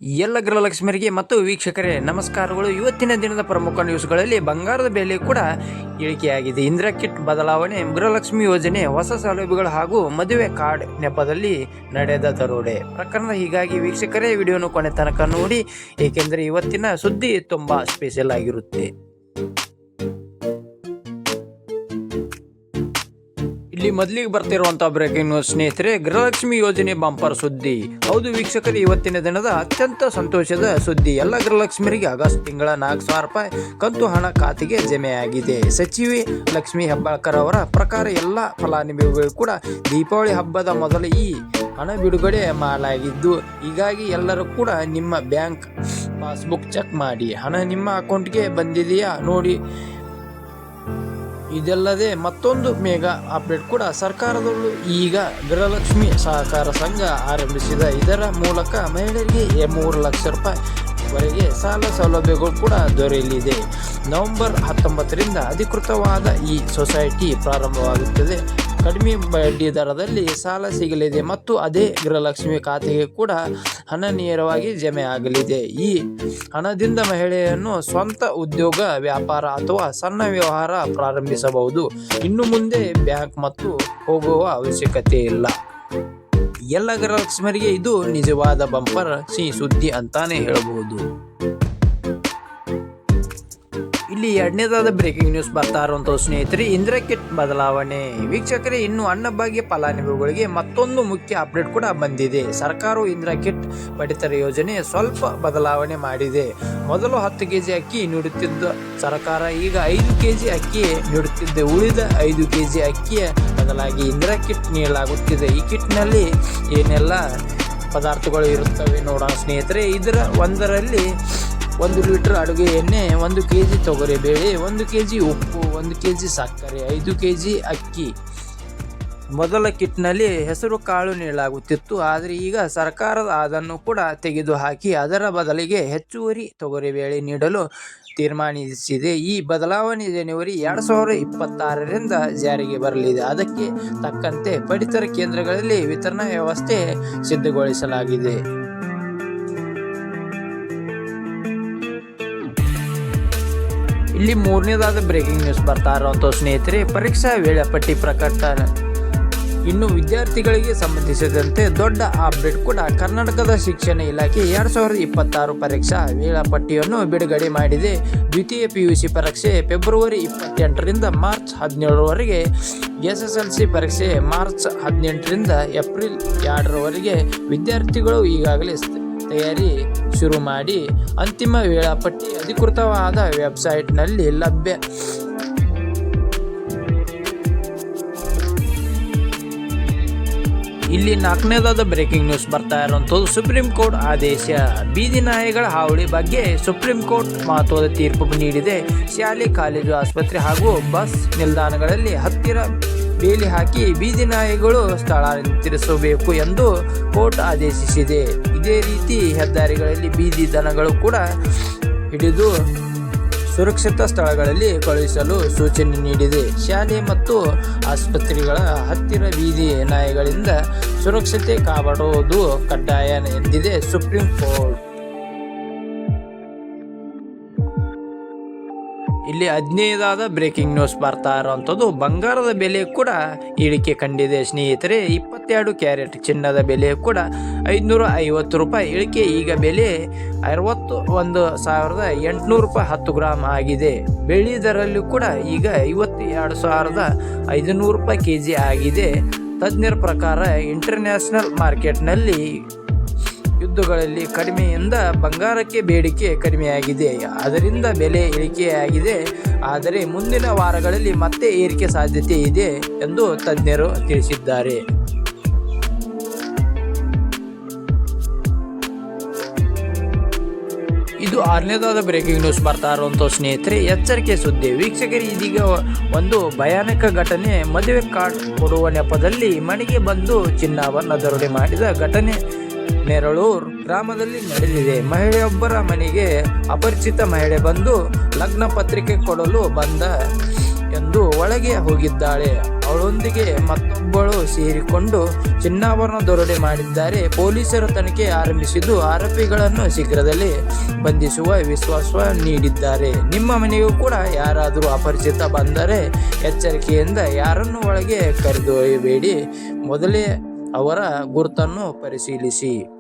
ಎಲ್ಲ ಗೃಹಲಕ್ಷ್ಮಿಯರಿಗೆ ಮತ್ತು ವೀಕ್ಷಕರೇ ನಮಸ್ಕಾರಗಳು. ಇವತ್ತಿನ ದಿನದ ಪ್ರಮುಖ ನ್ಯೂಸ್ಗಳಲ್ಲಿ ಬಂಗಾರದ ಬೆಲೆ ಕೂಡ ಇಳಿಕೆಯಾಗಿದೆ. ಇಂದಿರಾ ಕಿಟ್ ಬದಲಾವಣೆ, ಗೃಹಲಕ್ಷ್ಮಿ ಯೋಜನೆ, ಹೊಸ ಸೌಲಭ್ಯಗಳು ಹಾಗೂ ಮದುವೆ ಕಾರ್ಡ್ ನೆಪದಲ್ಲಿ ನಡೆದ ದರೋಡೆ ಪ್ರಕರಣ. ಹೀಗಾಗಿ ವೀಕ್ಷಕರೇ ವಿಡಿಯೋನು ಕೊನೆ ತನಕ ನೋಡಿ, ಏಕೆಂದರೆ ಇವತ್ತಿನ ಸುದ್ದಿ ತುಂಬಾ ಸ್ಪೆಷಲ್ ಆಗಿರುತ್ತೆ. ಇಲ್ಲಿ ಮೊದಲಿಗೆ ಬರ್ತಿರುವಂತಹ ಬ್ರೇಕಿಂಗ್ ನ್ಯೂಸ್ ಸ್ನೇಹಿತರೆ, ಗೃಹಲಕ್ಷ್ಮಿ ಯೋಜನೆ ಬಂಪರ್ ಸುದ್ದಿ. ಹೌದು ವೀಕ್ಷಕರು, ಇವತ್ತಿನ ದಿನದ ಅತ್ಯಂತ ಸಂತೋಷದ ಸುದ್ದಿ. ಎಲ್ಲ ಗೃಹಲಕ್ಷ್ಮಿಯರಿಗೆ ಆಗಸ್ಟ್ ತಿಂಗಳ 4,000 ರೂಪಾಯಿ ಕಂತು ಹಣ ಖಾತೆಗೆ ಜಮೆಯಾಗಿದೆ. ಸಚಿವೆ ಲಕ್ಷ್ಮಿ ಹೆಬ್ಬಾಳ್ಕರ್ ಅವರ ಪ್ರಕಾರ ಎಲ್ಲ ಫಲಾನುಭವಿಗಳು ಕೂಡ ದೀಪಾವಳಿ ಹಬ್ಬದ ಮೊದಲು ಈ ಹಣ ಬಿಡುಗಡೆ ಮಾಡಲಾಗಿದ್ದು, ಹೀಗಾಗಿ ಎಲ್ಲರೂ ಕೂಡ ನಿಮ್ಮ ಬ್ಯಾಂಕ್ ಪಾಸ್ಬುಕ್ ಚೆಕ್ ಮಾಡಿ ಹಣ ನಿಮ್ಮ ಅಕೌಂಟ್ಗೆ ಬಂದಿದೆಯಾ ನೋಡಿ. ಇದಲ್ಲದೆ ಮತ್ತೊಂದು ಮೇಗಾ ಅಪ್ಡೇಟ್ ಕೂಡ ಸರ್ಕಾರದಲ್ಲೂ ಈಗ ಗೃಹಲಕ್ಷ್ಮಿ ಸಹಕಾರ ಸಂಘ ಆರಂಭಿಸಿದ. ಇದರ ಮೂಲಕ ಮಹಿಳೆಯರಿಗೆ 3 ಲಕ್ಷ ರೂಪಾಯಿ ವರೆಗೆ ಸಾಲ ಸೌಲಭ್ಯಗಳು ಕೂಡ ದೊರೆಯಲಿದೆ. ನವೆಂಬರ್ 19ರಿಂದ ಅಧಿಕೃತವಾದ ಈ ಸೊಸೈಟಿ ಪ್ರಾರಂಭವಾಗುತ್ತದೆ. ಕಡಿಮೆ ಬಡ್ಡಿ ದರದಲ್ಲಿ ಸಾಲ ಸಿಗಲಿದೆ ಮತ್ತು ಅದೇ ಗೃಹಲಕ್ಷ್ಮಿ ಖಾತೆಗೆ ಕೂಡ ಹಣ ನೇರವಾಗಿ ಜಮೆ ಆಗಲಿದೆ. ಈ ಹಣದಿಂದ ಮಹಿಳೆಯನ್ನು ಸ್ವಂತ ಉದ್ಯೋಗ, ವ್ಯಾಪಾರ ಅಥವಾ ಸಣ್ಣ ವ್ಯವಹಾರ ಪ್ರಾರಂಭಿಸಬಹುದು. ಇನ್ನು ಮುಂದೆ ಬ್ಯಾಂಕ್ ಮತ್ತು ಹೋಗುವ ಅವಶ್ಯಕತೆ ಇಲ್ಲ. ಎಲ್ಲ ಗೃಹಲಕ್ಷ್ಮಿಯರಿಗೆ ಇದು ನಿಜವಾದ ಬಂಪರ್ ಸಿಹಿ ಸುದ್ದಿ ಅಂತಾನೆ ಹೇಳಬಹುದು. ಇಲ್ಲಿ ಎರಡನೇದಾದ ಬ್ರೇಕಿಂಗ್ ನ್ಯೂಸ್ ಬರ್ತಾ ಇರುವಂತಹ ಸ್ನೇಹಿತರೆ, ಇಂದಿರಾ ಕಿಟ್ ಬದಲಾವಣೆ. ವೀಕ್ಷಕರೇ, ಇನ್ನು ಅನ್ನಭಾಗ್ಯ ಫಲಾನುಭವಿಗಳಿಗೆ ಮತ್ತೊಂದು ಮುಖ್ಯ ಅಪ್ಡೇಟ್ ಕೂಡ ಬಂದಿದೆ. ಸರ್ಕಾರವು ಇಂದಿರಾ ಕಿಟ್ ಪಡಿತರ ಯೋಜನೆ ಸ್ವಲ್ಪ ಬದಲಾವಣೆ ಮಾಡಿದೆ. ಮೊದಲು 10 ಕೆಜಿ ಅಕ್ಕಿ ನೀಡುತ್ತಿದ್ದ ಸರ್ಕಾರ ಈಗ 5 ಕೆಜಿ ಅಕ್ಕಿ ನೀಡುತ್ತಿದ್ದೆ. ಉಳಿದ 5 ಕೆಜಿ ಅಕ್ಕಿಯ ಬದಲಾಗಿ ಇಂದಿರಾ ಕಿಟ್ ನೀಡಲಾಗುತ್ತಿದೆ. ಈ ಕಿಟ್ನಲ್ಲಿ ಏನೆಲ್ಲ ಪದಾರ್ಥಗಳು ಇರುತ್ತವೆ ನೋಡೋಣ ಸ್ನೇಹಿತರೆ. ಇದರ ಒಂದರಲ್ಲಿ 1 ಲೀಟರ್ ಅಡುಗೆ ಎಣ್ಣೆ, 1 ಕೆಜಿ ತೊಗರಿಬೇಳೆ, 1 ಕೆಜಿ ಉಪ್ಪು, 1 ಕೆಜಿ ಸಕ್ಕರೆ, 5 ಕೆಜಿ ಅಕ್ಕಿ. ಮೊದಲ ಕಿಟ್ನಲ್ಲಿ ಹೆಸರು ಕಾಳು ನೀಡಲಾಗುತ್ತಿತ್ತು, ಆದರೆ ಈಗ ಸರ್ಕಾರ ಅದನ್ನು ಕೂಡ ತೆಗೆದುಹಾಕಿ ಅದರ ಬದಲಿಗೆ ಹೆಚ್ಚುವರಿ ತೊಗರಿಬೇಳೆ ನೀಡಲು ತೀರ್ಮಾನಿಸಿದೆ. ಈ ಬದಲಾವಣೆ ಜನವರಿ 2026ರಿಂದ ಜಾರಿಗೆ ಬರಲಿದೆ. ಅದಕ್ಕೆ ತಕ್ಕಂತೆ ಪಡಿತರ ಕೇಂದ್ರಗಳಲ್ಲಿ ವಿತರಣಾ ವ್ಯವಸ್ಥೆ ಸಿದ್ಧಗೊಳಿಸಲಾಗಿದೆ. ಇಲ್ಲಿ ಮೂರನೇದಾದ ಬ್ರೇಕಿಂಗ್ ನ್ಯೂಸ್ ಬರ್ತಾ ಇರುವಂತಹ ಸ್ನೇಹಿತರೆ, ಪರೀಕ್ಷಾ ವೇಳಾಪಟ್ಟಿ ಪ್ರಕಟ. ಇನ್ನು ವಿದ್ಯಾರ್ಥಿಗಳಿಗೆ ಸಂಬಂಧಿಸಿದಂತೆ ದೊಡ್ಡ ಅಪ್ಡೇಟ್ ಕೂಡ. ಕರ್ನಾಟಕದ ಶಿಕ್ಷಣ ಇಲಾಖೆ 2026 ಪರೀಕ್ಷಾ ವೇಳಾಪಟ್ಟಿಯನ್ನು ಬಿಡುಗಡೆ ಮಾಡಿದೆ. ದ್ವಿತೀಯ PUC ಪರೀಕ್ಷೆ ಫೆಬ್ರವರಿ 28ರಿಂದ ಮಾರ್ಚ್ 17ರವರೆಗೆ, SSLC ಪರೀಕ್ಷೆ ಮಾರ್ಚ್ 18ರಿಂದ ಏಪ್ರಿಲ್ 2ರವರೆಗೆ. ವಿದ್ಯಾರ್ಥಿಗಳು ಈಗಾಗಲೇ ತಯಾರಿ ಶುರು ಮಾಡಿ. ಅಂತಿಮ ವೇಳಾಪಟ್ಟಿ ಅಧಿಕೃತವಾದ ವೆಬ್ಸೈಟ್ನಲ್ಲಿ ಲಭ್ಯ. ಇಲ್ಲಿ ನಾಲ್ಕನೇದಾದ ಬ್ರೇಕಿಂಗ್ ನ್ಯೂಸ್ ಬರ್ತಾ ಇರುವಂಥದ್ದು, ಸುಪ್ರೀಂ ಕೋರ್ಟ್ ಆದೇಶ. ಬೀದಿ ನಾಯಿಗಳ ಹಾವಳಿ ಬಗ್ಗೆ ಸುಪ್ರೀಂ ಕೋರ್ಟ್ ಮಹತ್ವದ ತೀರ್ಪು ನೀಡಿದೆ. ಶಾಲೆ, ಕಾಲೇಜು, ಆಸ್ಪತ್ರೆ ಹಾಗೂ ಬಸ್ ನಿಲ್ದಾಣಗಳಲ್ಲಿ ಹತ್ತಿರ ಬೇಲಿ ಹಾಕಿ ಬೀದಿ ನಾಯಿಗಳು ಸ್ಥಳಾಂತರಿಸಬೇಕು ಎಂದು ಕೋರ್ಟ್ ಆದೇಶಿಸಿದೆ. ಇದೇ ರೀತಿ ಹೆದ್ದಾರಿಗಳಲ್ಲಿ ಬೀದಿ ದನಗಳು ಕೂಡ ಹಿಡಿದು ಸುರಕ್ಷಿತ ಸ್ಥಳಗಳಲ್ಲಿ ಕಳುಹಿಸಲು ಸೂಚನೆ ನೀಡಿದೆ. ಶಾಲೆ ಮತ್ತು ಆಸ್ಪತ್ರೆಗಳ ಹತ್ತಿರ ಬೀದಿ ನಾಯಿಗಳಿಂದ ಸುರಕ್ಷತೆ ಕಾಪಾಡುವುದು ಕಡ್ಡಾಯ ಎಂದಿದೆ ಸುಪ್ರೀಂ ಕೋರ್ಟ್. ಇಲ್ಲಿ 15ನೇದಾದ ಬ್ರೇಕಿಂಗ್ ನ್ಯೂಸ್ ಬರ್ತಾ ಇರುವಂಥದ್ದು, ಬಂಗಾರದ ಬೆಲೆ ಕೂಡ ಇಳಿಕೆ ಕಂಡಿದೆ ಸ್ನೇಹಿತರೆ. 22 ಕ್ಯಾರೆಟ್ ಚಿನ್ನದ ಬೆಲೆ ಕೂಡ 550 ರೂಪಾಯಿ ಇಳಿಕೆ. ಈಗ ಬೆಲೆ 61,800 ರೂಪಾಯಿ 10 ಗ್ರಾಮ್ ಆಗಿದೆ. ಬೆಳ್ಳಿ ದರಲ್ಲೂ ಕೂಡ ಈಗ 52,500 ರೂಪಾಯಿ ಕೆಜಿ ಆಗಿದೆ. ತಜ್ಞರ ಪ್ರಕಾರ ಇಂಟರ್ನ್ಯಾಷನಲ್ ಮಾರ್ಕೆಟ್ನಲ್ಲಿ ಯುದ್ಧಗಳಲ್ಲಿ ಕಡಿಮೆಯಿಂದ ಬಂಗಾರಕ್ಕೆ ಬೇಡಿಕೆ ಕಡಿಮೆಯಾಗಿದೆ, ಅದರಿಂದ ಬೆಲೆ ಇಳಿಕೆಯಾಗಿದೆ. ಆದರೆ ಮುಂದಿನ ವಾರಗಳಲ್ಲಿ ಮತ್ತೆ ಏರಿಕೆ ಸಾಧ್ಯತೆ ಇದೆ ಎಂದು ತಜ್ಞರು ತಿಳಿಸಿದ್ದಾರೆ. ಇದು 6ನೇದಾದ ಬ್ರೇಕಿಂಗ್ ನ್ಯೂಸ್ ಬರ್ತಾ ಇರುವಂಥ ಸ್ನೇಹಿತರೆ, ಎಚ್ಚರಿಕೆ ಸುದ್ದಿ. ವೀಕ್ಷಕರು, ಇದೀಗ ಒಂದು ಭಯಾನಕ ಘಟನೆ. ಮದುವೆ ಕಾರ್ಡ್ ಕೊಡುವ ನೆಪದಲ್ಲಿ ಮನೆಗೆ ಬಂದು ಚಿನ್ನವನ್ನು ದರೋಡೆ ಮಾಡಿದ ಘಟನೆ ನೆರಳೂರು ಗ್ರಾಮದಲ್ಲಿ ನಡೆದಿದೆ. ಮಹಿಳೆಯೊಬ್ಬರ ಮನೆಗೆ ಅಪರಿಚಿತ ಮಹಿಳೆ ಬಂದು ಲಗ್ನ ಪತ್ರಿಕೆ ಕೊಡಲು ಬಂದ ಎಂದು ಒಳಗೆ ಹೋಗಿದ್ದಾಳೆ. ಅವಳೊಂದಿಗೆ ಮತ್ತೊಬ್ಬಳು ಸೇರಿಕೊಂಡು ಚಿನ್ನಾಭರಣ ದರೋಡೆ ಮಾಡಿದ್ದಾರೆ. ಪೊಲೀಸರು ತನಿಖೆ ಆರಂಭಿಸಿದ್ದು ಆರೋಪಿಗಳನ್ನು ಶೀಘ್ರದಲ್ಲೇ ಬಂಧಿಸುವ ವಿಶ್ವಾಸ ನೀಡಿದ್ದಾರೆ. ನಿಮ್ಮ ಮನೆಗೂ ಕೂಡ ಯಾರಾದರೂ ಅಪರಿಚಿತ ಬಂದರೆ ಎಚ್ಚರಿಕೆಯಿಂದ ಯಾರನ್ನು ಒಳಗೆ ಕರೆದೊಯ್ಯಬೇಡಿ. ಮೊದಲೇ ಅವರ ಗುರುತನ್ನು ಪರಿಶೀಲಿಸಿ.